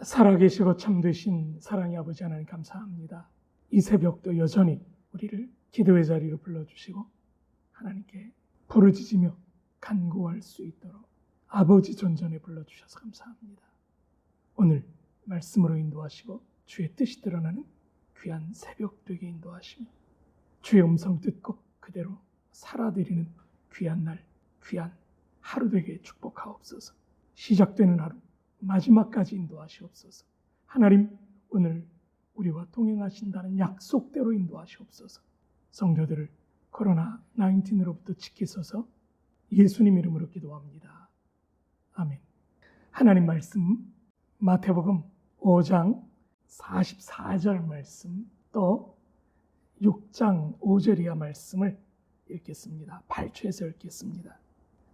살아계시고 참되신 사랑의 아버지 하나님 감사합니다. 이 새벽도 여전히 우리를 기도의 자리로 불러주시고 하나님께 부르짖으며 간구할 수 있도록 아버지 존전에 불러주셔서 감사합니다. 오늘 말씀으로 인도하시고 주의 뜻이 드러나는 귀한 새벽 되게 인도하시며 주의 음성 듣고 그대로 살아드리는 귀한 날, 귀한 하루 되게 축복하옵소서. 시작되는 하루 마지막까지 인도하시옵소서. 하나님, 오늘 우리와 동행하신다는 약속대로 인도하시옵소서. 성도들을 코로나19으로부터 지키소서. 예수님 이름으로 기도합니다. 아멘. 하나님 말씀 마태복음 5장 44절 말씀, 또 6장 5절 이하 말씀을 읽겠습니다. 8초에서 읽겠습니다.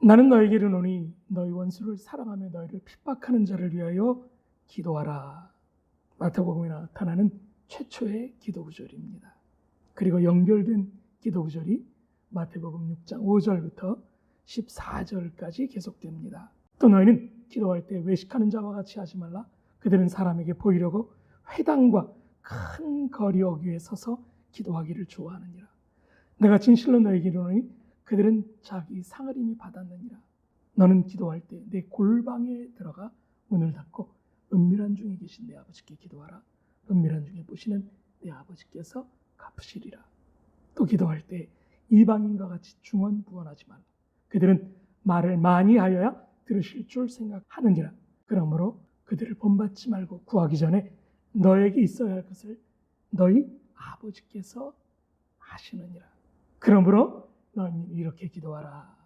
나는 너에게 이르노니 너희 원수를 사랑하며 너희를 핍박하는 자를 위하여 기도하라. 마태복음에 나타나는 최초의 기도 구절입니다. 그리고 연결된 기도 구절이 마태복음 6장 5절부터 14절까지 계속됩니다. 또 너희는 기도할 때 외식하는 자와 같이 하지 말라. 그들은 사람에게 보이려고 회당과 큰 거리 어귀에 서서 기도하기를 좋아하느니라. 내가 진실로 너에게 이르노니 그들은 자기 상을 이미 받았느니라. 너는 기도할 때 내 골방에 들어가 문을 닫고 은밀한 중에 계신 내 아버지께 기도하라. 은밀한 중에 보시는 내 아버지께서 갚으시리라. 또 기도할 때 이방인과 같이 중언부언하지 말라. 그들은 말을 많이 하여야 들으실 줄 생각하느니라. 그러므로 그들을 본받지 말고 구하기 전에 너에게 있어야 할 것을 너희 아버지께서 하시느니라. 그러므로 너희는 이렇게 기도하라.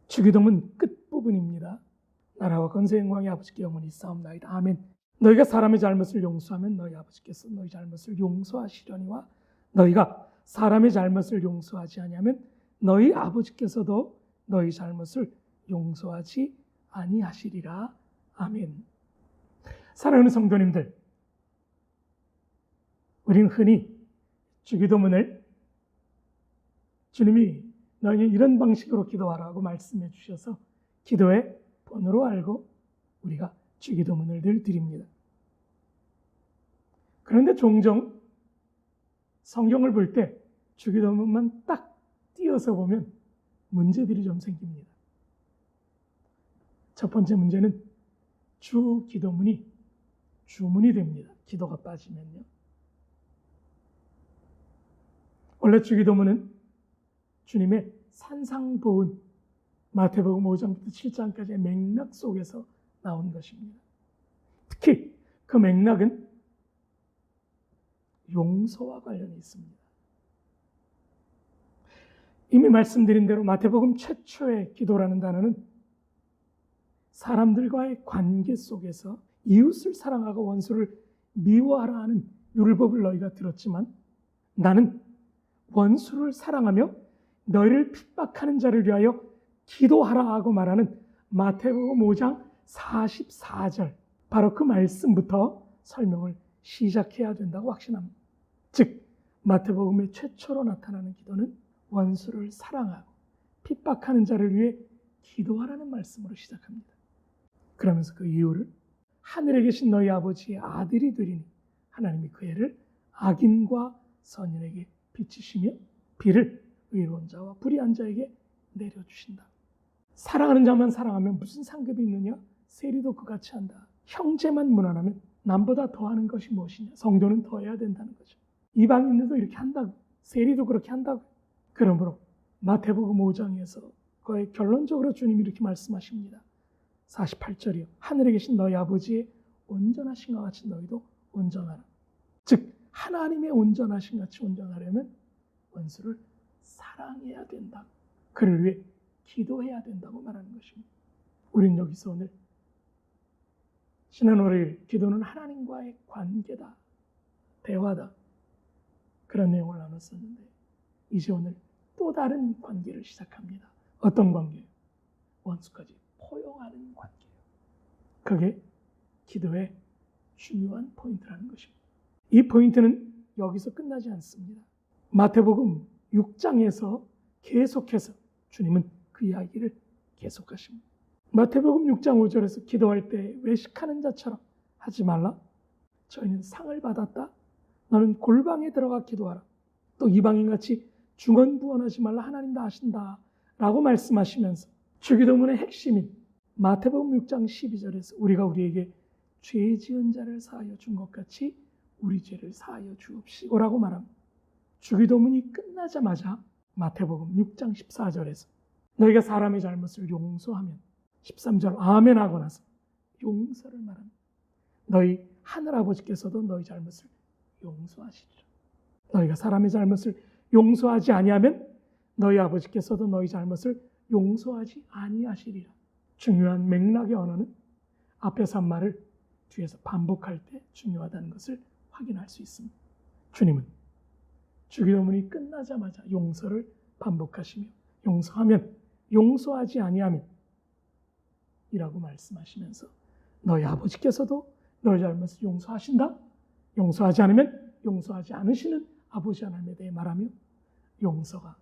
주기도문 끝부분입니다. 나라와 권세 영광의 아버지께 영원히 싸움나이다. 아멘. 너희가 사람의 잘못을 용서하면 너희 아버지께서 너희 잘못을 용서하시려니와 너희가 사람의 잘못을 용서하지 아니하면 너희 아버지께서도 너희 잘못을 용서하지 아니하시리라. 아멘. 사랑하는 성도님들, 우리는 흔히 주기도문을 주님이 너희는 이런 방식으로 기도하라고 말씀해 주셔서 기도의 본으로 알고 우리가 주기도문을 늘 드립니다. 그런데 종종 성경을 볼 때 주기도문만 딱 띄어서 보면 문제들이 좀 생깁니다. 첫 번째 문제는 주기도문이 주문이 됩니다. 기도가 빠지면요. 원래 주기도문은 주님의 산상보훈 마태복음 5장부터 7장까지의 맥락 속에서 나온 것입니다. 특히 그 맥락은 용서와 관련이 있습니다. 이미 말씀드린 대로 마태복음 최초의 기도라는 단어는 사람들과의 관계 속에서 이웃을 사랑하고 원수를 미워하라 하는 율법을 너희가 들었지만 나는 원수를 사랑하며 너희를 핍박하는 자를 위하여 기도하라 하고 말하는 마태복음 5장 44절, 바로 그 말씀부터 설명을 시작해야 된다고 확신합니다. 즉 마태복음의 최초로 나타나는 기도는 원수를 사랑하고 핍박하는 자를 위해 기도하라는 말씀으로 시작합니다. 그러면서 그 이유를 하늘에 계신 너희 아버지의 아들이 되리니 하나님이 그 애를 악인과 선인에게 비치시며 비를 의로운 자와 불의한 자에게 내려주신다. 사랑하는 자만 사랑하면 무슨 상급이 있느냐? 세리도 그같이 한다. 형제만 무난하면 남보다 더하는 것이 무엇이냐? 성도는 더해야 된다는 거죠. 이방인들도 이렇게 한다고, 세리도 그렇게 한다고. 그러므로 마태복음 5장에서 거의 결론적으로 주님이 이렇게 말씀하십니다. 48절이요. 하늘에 계신 너희 아버지의 온전하신 것 같이 너희도 온전하라. 즉 하나님의 온전하신 같이 온전하려면 원수를 사랑해야 된다. 그를 위해 기도해야 된다고 말하는 것입니다. 우린 여기서 오늘 지난 월요일 기도는 하나님과의 관계다, 대화다, 그런 내용을 나눴었는데 이제 오늘 또 다른 관계를 시작합니다. 어떤 관계예요? 원수까지 포용하는 관계예요. 그게 기도의 중요한 포인트라는 것입니다. 이 포인트는 여기서 끝나지 않습니다. 마태복음 6장에서 계속해서 주님은 그 이야기를 계속하십니다. 마태복음 6장 5절에서 기도할 때 외식하는 자처럼 하지 말라. 저희는 상을 받았다. 너는 골방에 들어가 기도하라. 또 이방인같이 중언부언하지 말라. 하나님 다 아신다. 라고 말씀하시면서 주기도문의 핵심인 마태복음 6장 12절에서 우리가 우리에게 죄 지은 자를 사하여 준 것 같이 우리 죄를 사하여 주옵시고라고 말합니다. 주기도문이 끝나자마자 마태복음 6장 14절에서 너희가 사람의 잘못을 용서하면 13절 아멘 하고 나서 용서를 말합니다. 너희 하늘아버지께서도 너희 잘못을 용서하시리라. 너희가 사람의 잘못을 용서하지 아니하면 너희 아버지께서도 너희 잘못을 용서하지 아니하시리라. 중요한 맥락의 언어는 앞에서 한 말을 뒤에서 반복할 때 중요하다는 것을 확인할 수 있습니다. 주님은 주기도문이 끝나자마자 용서를 반복하시며 용서하면 용서하지 아니하면 이라고 말씀하시면서 너희 아버지께서도 너희 잘못을 용서하신다. 용서하지 않으면 용서하지 않으시는 아버지 하나님에 대해 말하며 용서가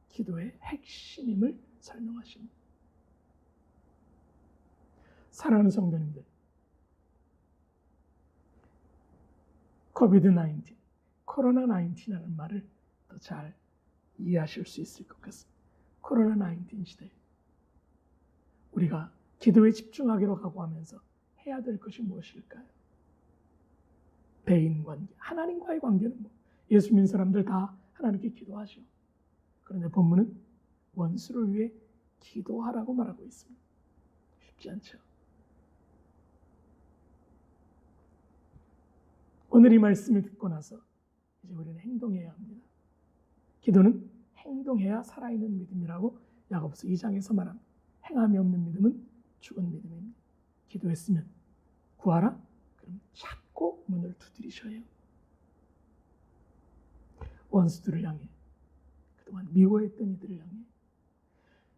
기도의 핵심임을 설명하십니다. 사랑하는 성도님들, 코비드-19, 코로나19이라는 말을 더 잘 이해하실 수 있을 것 같습니다. 코로나19 시대에 우리가 기도에 집중하기로 각오하면서 해야 될 것이 무엇일까요? 대인 관계, 하나님과의 관계는 예수 믿는 사람들 다 하나님께 기도하죠. 그런데 본문은 원수를 위해 기도하라고 말하고 있습니다. 쉽지 않죠. 오늘 이 말씀을 듣고 나서 이제 우리는 행동해야 합니다. 기도는 행동해야 살아있는 믿음이라고 야고보서 2장에서 말합니다. 행함이 없는 믿음은 죽은 믿음입니다. 기도했으면 구하라? 그럼 찾고 문을 두드리셔야 해요. 원수들을 향해, 그동안 미워했던 이들을 향해.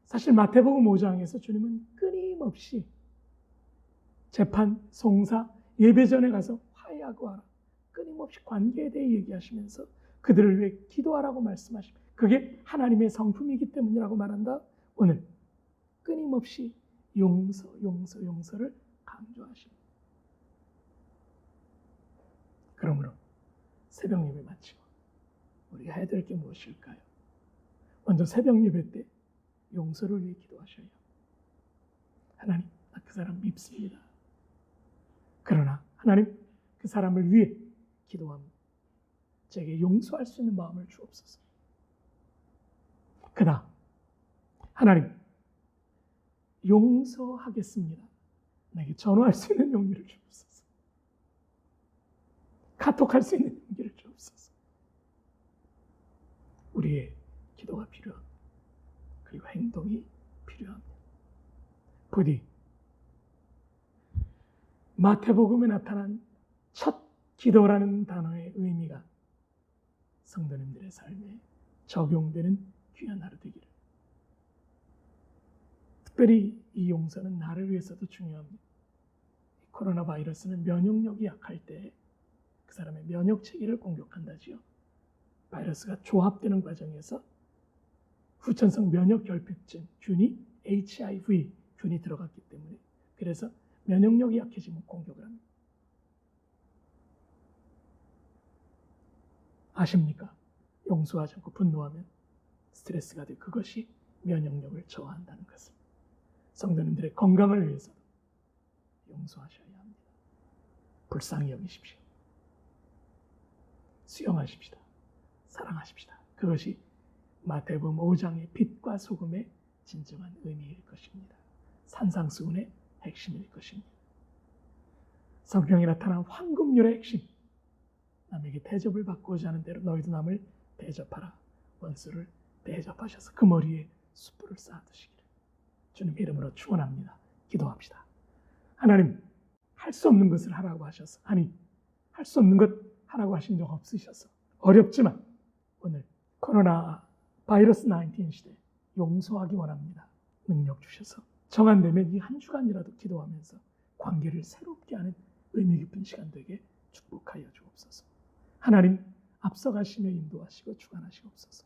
사실 마태복음 5장에서 주님은 끊임없이 재판, 송사, 예배 전에 가서 화해하고 하라. 끊임없이 관계에 대해 얘기하시면서 그들을 위해 기도하라고 말씀하십니다. 그게 하나님의 성품이기 때문이라고 말한다. 오늘 끊임없이 용서를 강조하십니다. 그러므로 새벽 예배 마치고 우리가 해야 될 게 무엇일까요? 먼저 새벽 예배 때 용서를 위해 기도하셔야 해요. 하나님, 나 그 사람 밉습니다. 그러나 하나님, 그 사람을 위해 기도합니다. 제게 용서할 수 있는 마음을 주옵소서. 그다음 하나님, 용서하겠습니다. 내게 전화할 수 있는 용기를 주옵소서. 카톡할 수 있는 용기를 주옵소서. 우리의 기도가 필요합니다. 그리고 행동이 필요합니다. 부디 마태복음에 나타난 첫 기도라는 단어의 의미가 성도님들의 삶에 적용되는 귀한 하루 되기를. 특별히 이 용서는 나를 위해서도 중요합니다. 코로나 바이러스는 면역력이 약할 때 그 사람의 면역 체계를 공격한다지요. 바이러스가 조합되는 과정에서 후천성 면역 결핍증 균이 HIV 균이 들어갔기 때문에 그래서 면역력이 약해지면 공격을 합니다. 아십니까? 용서하지 않고 분노하면 스트레스가 돼 그것이 면역력을 저하한다는 것을. 성도님들의 건강을 위해서도 용서하셔야 합니다. 불쌍히 여기십시오. 수용하십시다. 사랑하십시다. 그것이 마태복음 5장의 빛과 소금의 진정한 의미일 것입니다. 산상수훈의 핵심일 것입니다. 성경에 나타난 황금률의 핵심, 남에게 대접을 받고자 하는 대로 너희도 남을 대접하라. 원수를 대접하셔서 그 머리에 숯불을 쌓아두시기를 주님의 이름으로 축원합니다. 기도합시다. 하나님, 할 수 없는 것을 하라고 하셔서, 아니 할 수 없는 것 하라고 하신 적 없으셔서 어렵지만 오늘 코로나 바이러스 19 시대에 용서하기 원합니다. 능력 주셔서 정한되면 이 한 주간이라도 기도하면서 관계를 새롭게 하는 의미 깊은 시간 되게 축복하여 주옵소서. 하나님, 앞서가시며 인도하시고 주관하시옵소서.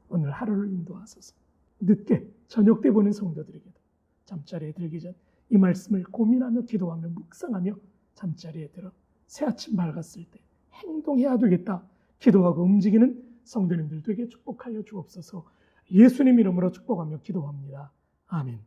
오늘 하루를 인도하소서. 늦게 저녁 때 보는 성도들에게도 잠자리에 들기 전 이 말씀을 고민하며 기도하며 묵상하며 잠자리에 들어 새아침 밝았을 때 행동해야 되겠다 기도하고 움직이는 성도님들 되게 축복하여 주옵소서. 예수님 이름으로 축복하며 기도합니다. 아멘.